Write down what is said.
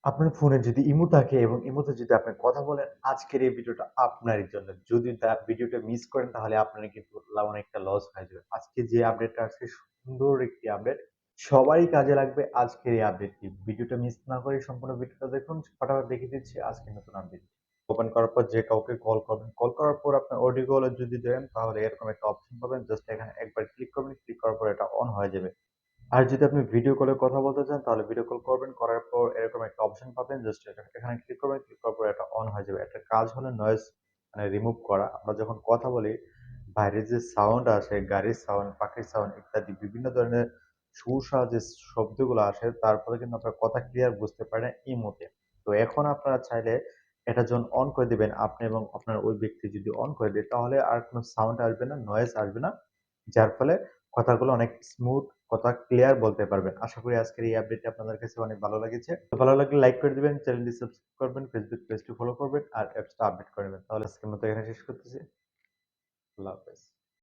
আপনার ফোনে যদি ইমো থাকে এবং ইমোতে যদি আপনি কথা বলেন, আজকের এই ভিডিওটা আপনারই জন্য। যদি ভিডিওটা মিস করেন তাহলে আপনার কিন্তু অনেকটা লস হয়ে যাবে। আজকে যে আপডেটটা আছে সুন্দর একটি আপডেট। সবারই কাজে লাগবে আজকের এই আপডেটটি। ভিডিওটা মিস না করে সম্পূর্ণ ভিডিওটা দেখুন। ফটাফট দেখিয়ে দিচ্ছি আজকের নতুন আপডেট। ওপেন করার পর যে কাউকে কল করবেন। কল করার পর আপনার অডিও কলে যদি দেন তাহলে এরকম একটা অপশন পাবেন। জাস্ট এখানে একবার ক্লিক করবেন। ক্লিক করার পর এটা অন হয়ে যাবে। আর যদি আপনি ভিডিও কলে কথা বলতে চান তাহলে ভিডিও কল করবেন, করার পর এরকম একটা অপশন পাবেন। জাস্ট এখানে ক্লিক করবেন, ক্লিক করার পর এটা অন হয়ে যাবে। একটা কাজ হলো নয়েজ মানে রিমুভ করা। আমরা যখন কথা বলি বাইরে যে সাউন্ড আসে, গাড়ির সাউন্ড, পাখির সাউন্ড ইত্যাদি বিভিন্ন ধরনের সুরসা যে শব্দগুলো আসে তারপরে কিন্তু আপনার কথা ক্লিয়ার বুঝতে পারেন ইমোতে। তো এখন আপনারা চাইলে এটা যখন অন করে দিবেন আপনি এবং আপনার ওই ব্যক্তি যদি অন করে দেয় তাহলে আর কোনো সাউন্ড আসবে না, নয়েজ আসবে না। যার ফলে কথাগুলো অনেক স্মুথ, কথা ক্লিয়ার বলতে পারবেন। আশা করি আজকের এই আপডেটটি আপনাদের কাছে অনেক ভালো লেগেছে। তো ভালো লাগলে লাইক করে দিবেন, চ্যানেলটি সাবস্ক্রাইব করবেন, ফেসবুক পেজটি ফলো করবেন আর অ্যাপসটা আপডেট করে নেবেন। তাহলে আজকের মতো এখানে শেষ করতেছি। আল্লাহ হাফেজ।